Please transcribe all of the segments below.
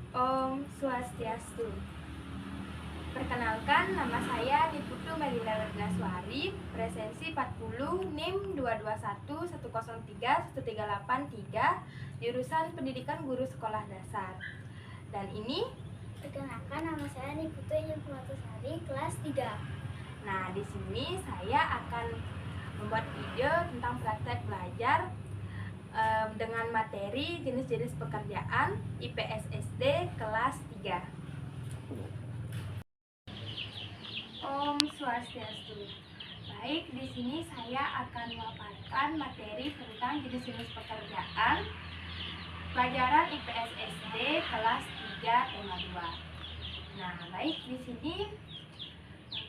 Om Swastiastu. Perkenalkan, nama saya Niputu Melinda Lergaswari, presensi 40, NIM 221103138 jurusan Pendidikan Guru Sekolah Dasar. Dan ini, Perkenalkan, nama saya Niputu Yuswatusari, kelas 3. nah di sini saya akan membuat video tentang praktek belajar dengan materi jenis-jenis pekerjaan IPS SD kelas 3. Om Swastiastu. Baik, di sini saya akan memaparkan materi tentang jenis-jenis pekerjaan pelajaran IPS SD kelas 3 tema 2. Nah, baik, di sini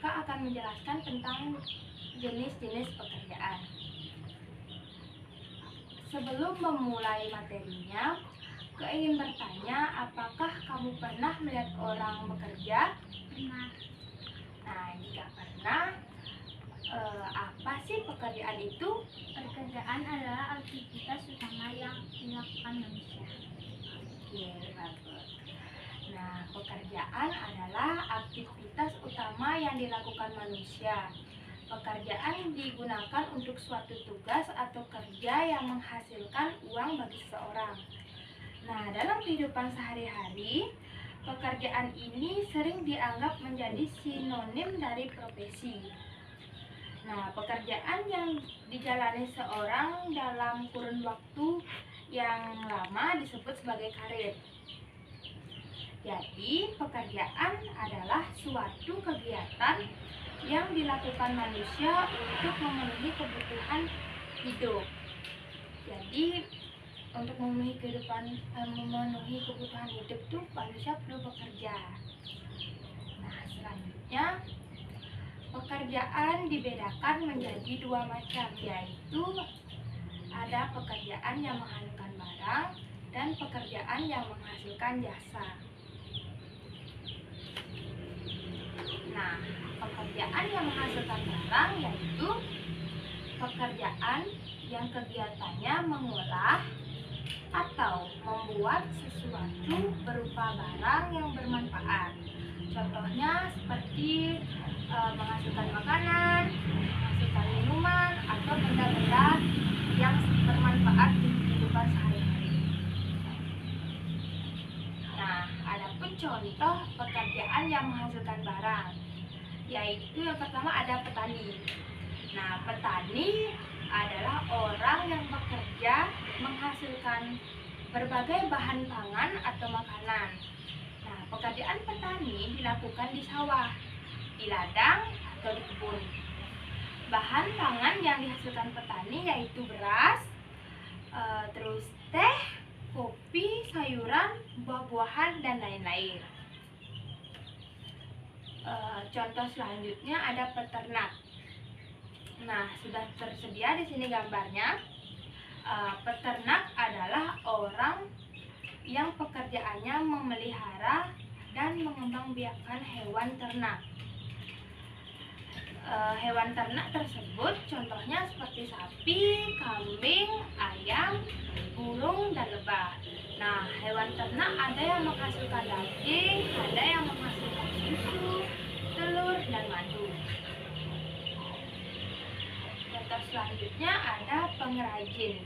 Kakak akan menjelaskan tentang jenis-jenis pekerjaan. Sebelum memulai materinya, Kak ingin bertanya, apakah kamu pernah melihat orang bekerja? Pernah. Nah, jika pernah, apa sih pekerjaan itu? Pekerjaan adalah aktivitas utama yang dilakukan manusia. Oke, bagus. Nah, pekerjaan adalah aktivitas utama yang dilakukan manusia. Pekerjaan digunakan untuk suatu tugas atau kerja yang menghasilkan uang bagi seseorang. Nah, dalam kehidupan sehari-hari, pekerjaan ini sering dianggap menjadi sinonim dari profesi. Nah, pekerjaan yang dijalani seorang dalam kurun waktu yang lama disebut sebagai karir. Jadi, pekerjaan adalah suatu kegiatan yang dilakukan manusia untuk memenuhi kebutuhan hidup. Jadi, untuk memenuhi kebutuhan hidup tuh manusia perlu bekerja. Nah, selanjutnya pekerjaan dibedakan menjadi dua macam, yaitu ada pekerjaan yang menghasilkan barang dan pekerjaan yang menghasilkan jasa. Nah, pekerjaan yang menghasilkan barang yaitu pekerjaan yang kegiatannya mengolah atau membuat sesuatu berupa barang yang bermanfaat. Contohnya seperti menghasilkan makanan, menghasilkan minuman, atau benda-benda yang bermanfaat di kehidupan sehari-hari. Nah, adapun contoh pekerjaan yang menghasilkan barang, yaitu yang pertama ada petani. Nah, petani adalah orang yang bekerja menghasilkan berbagai bahan pangan atau makanan. Nah, pekerjaan petani dilakukan di sawah, di ladang, atau di kebun. Bahan pangan yang dihasilkan petani yaitu beras, terus teh, kopi, sayuran, buah-buahan, dan lain-lain. Contoh selanjutnya ada peternak. Nah, sudah tersedia di sini gambarnya. Peternak adalah orang yang pekerjaannya memelihara dan mengembangbiakan hewan ternak. Hewan ternak tersebut contohnya seperti sapi, kambing, ayam, burung, dan lebah. Nah, hewan ternak ada yang menghasilkan daging, ada yang menghasilkan susu, telur, dan madu. Contoh selanjutnya ada pengrajin.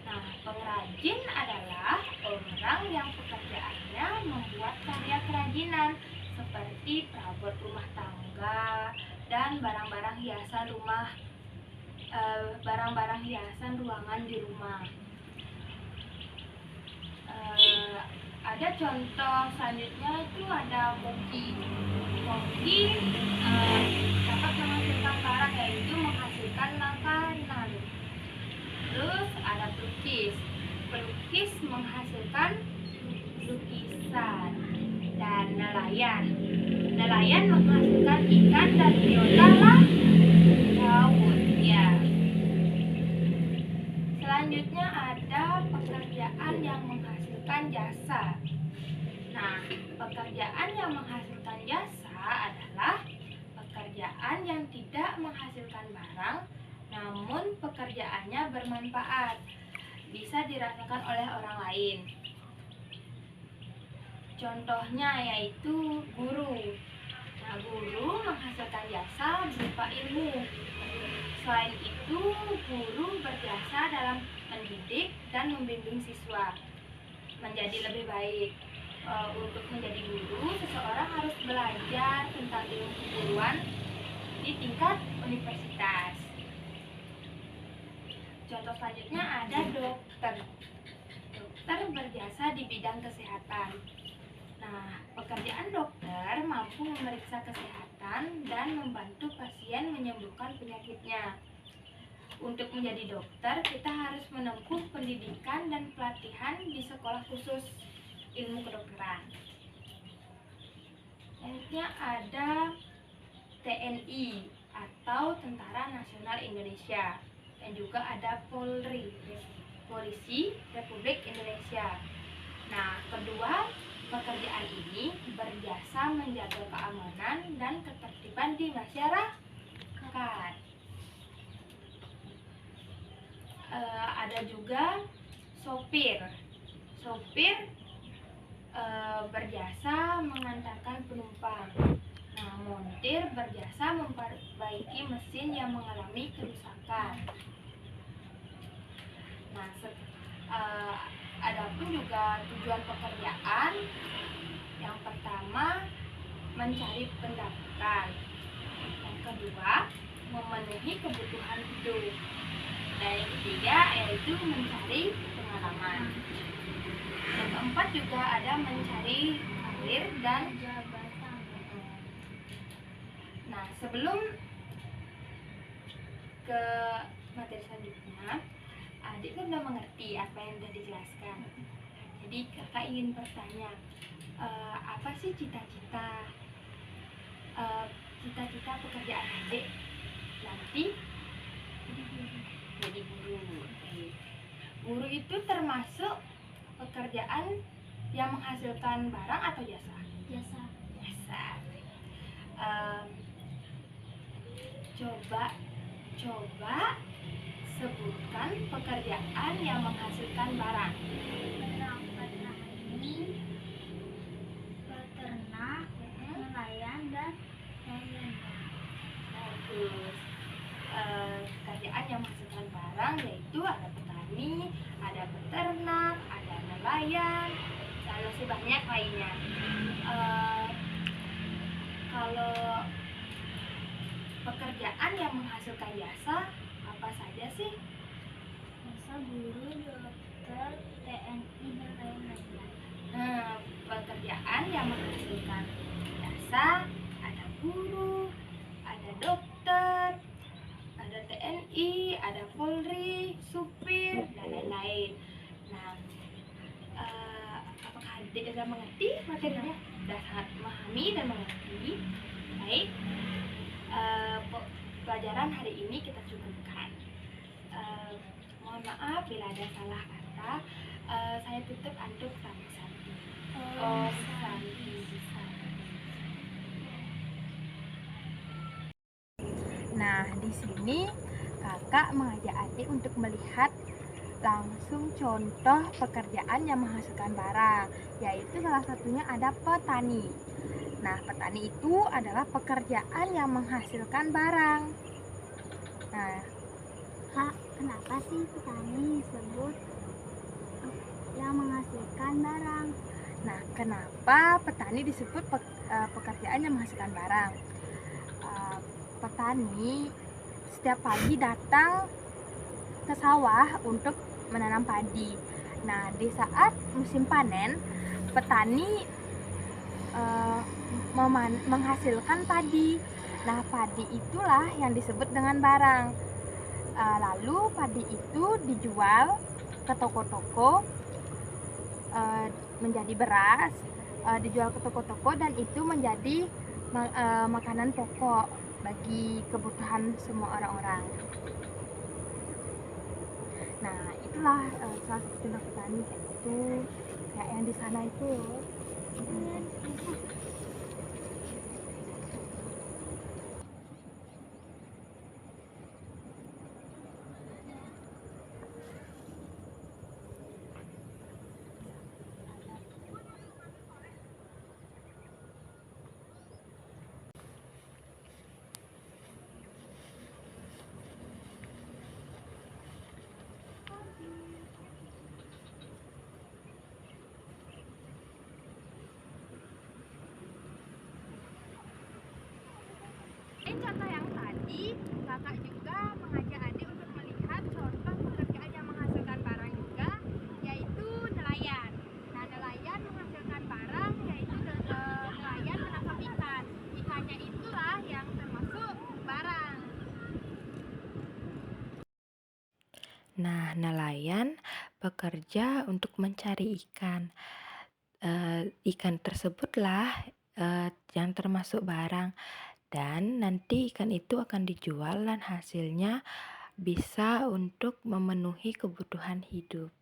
Nah, pengrajin adalah orang yang pekerjaannya membuat karya kerajinan seperti perabot rumah tangga dan barang-barang hiasan rumah, barang-barang hiasan ruangan di rumah. Ada contoh selanjutnya itu ada koki. Koki dapat menghasilkan barang yaitu menghasilkan makanan. Terus ada pelukis. Pelukis menghasilkan lukisan. Dan nelayan. Nelayan menghasilkan ikan dan biota laut. Ya. Selanjutnya ada pekerjaan yang menghasilkan jasa. Nah, pekerjaan yang menghasilkan jasa adalah pekerjaan yang tidak menghasilkan barang, namun pekerjaannya bermanfaat, bisa dirasakan oleh orang lain. Contohnya yaitu guru. Nah, guru menghasilkan jasa berupa ilmu. Selain itu, guru berjasa dalam mendidik dan membimbing siswa menjadi lebih baik. Untuk menjadi guru, seseorang harus belajar tentang ilmu keguruan di tingkat universitas. Contoh selanjutnya ada dokter. Dokter berjasa di bidang kesehatan. Nah, pekerjaan dokter mampu memeriksa kesehatan dan membantu pasien menyembuhkan penyakitnya. Untuk menjadi dokter, kita harus menempuh pendidikan dan pelatihan di sekolah khusus ilmu kedokteran. Selanjutnya ada TNI atau Tentara Nasional Indonesia, dan juga ada Polri, Polisi Republik Indonesia. Nah, kedua pekerjaan ini berjasa menjaga keamanan dan ketertiban di masyarakat. Ada juga sopir. Sopir berjasa mengantarkan penumpang. Nah, montir berjasa memperbaiki mesin yang mengalami kerusakan. Nah, adapun juga tujuan pekerjaan. Yang pertama, mencari pendapatan. Yang kedua, memenuhi kebutuhan hidup. Dan yang ketiga yaitu mencari pengalaman. Yang keempat juga ada mencari karir dan jabatan. Nah, sebelum ke materi selanjutnya, adik kan udah mengerti apa yang sudah dijelaskan. Jadi kakak ingin bertanya, apa sih cita-cita pekerjaan adik nanti? Jadi guru. Guru itu termasuk pekerjaan yang menghasilkan barang atau jasa? Jasa. Jasa. Coba sebutkan pekerjaan yang menghasilkan barang. Petani, peternak, nelayan, dan lain-lain. Bagus. Pekerjaan yang menghasilkan barang yaitu ada petani, ada peternak, ada nelayan, dan masih banyak lainnya. Kalau pekerjaan yang menghasilkan jasa apa saja sih? Jasa guru, dokter, TNI, dan lain-lain. Nah, pekerjaan yang menghasilkan jasa ada guru, ada dokter, ada TNI, ada Polri, supir, dan lain-lain. Nah, apakah adik sudah mengerti materinya? Sudah sangat memahami dan mengerti. Baik, pelajaran hari ini kita cukupkan. Mohon maaf bila ada salah kata. Saya tutup untuk Tami Santi. Santi. Nah, di sini kakak mengajak adik untuk melihat langsung contoh pekerjaan yang menghasilkan barang, yaitu salah satunya ada petani. Nah, petani itu adalah pekerjaan yang menghasilkan barang. Nah, Kak, kenapa sih petani disebut yang menghasilkan barang? Nah, kenapa petani disebut pekerjaan yang menghasilkan barang? Petani setiap pagi datang ke sawah untuk menanam padi. Nah, di saat musim panen, petani menghasilkan padi. Nah, padi itulah yang disebut dengan barang. Lalu padi itu dijual ke toko-toko menjadi beras, dijual ke toko-toko, dan itu menjadi makanan pokok bagi kebutuhan semua orang-orang. Nah, itulah salah satu contoh petani kayak gitu, kayak yang di sana itu. Jadi kakak juga mengajak adik untuk melihat contoh pekerjaan yang menghasilkan barang juga, yaitu nelayan. Nah, nelayan menghasilkan barang yaitu nelayan menangkap ikan. Ikannya itulah yang termasuk barang. Nah, nelayan bekerja untuk mencari ikan. Ikan tersebutlah yang termasuk barang, dan nanti ikan itu akan dijual dan hasilnya bisa untuk memenuhi kebutuhan hidup.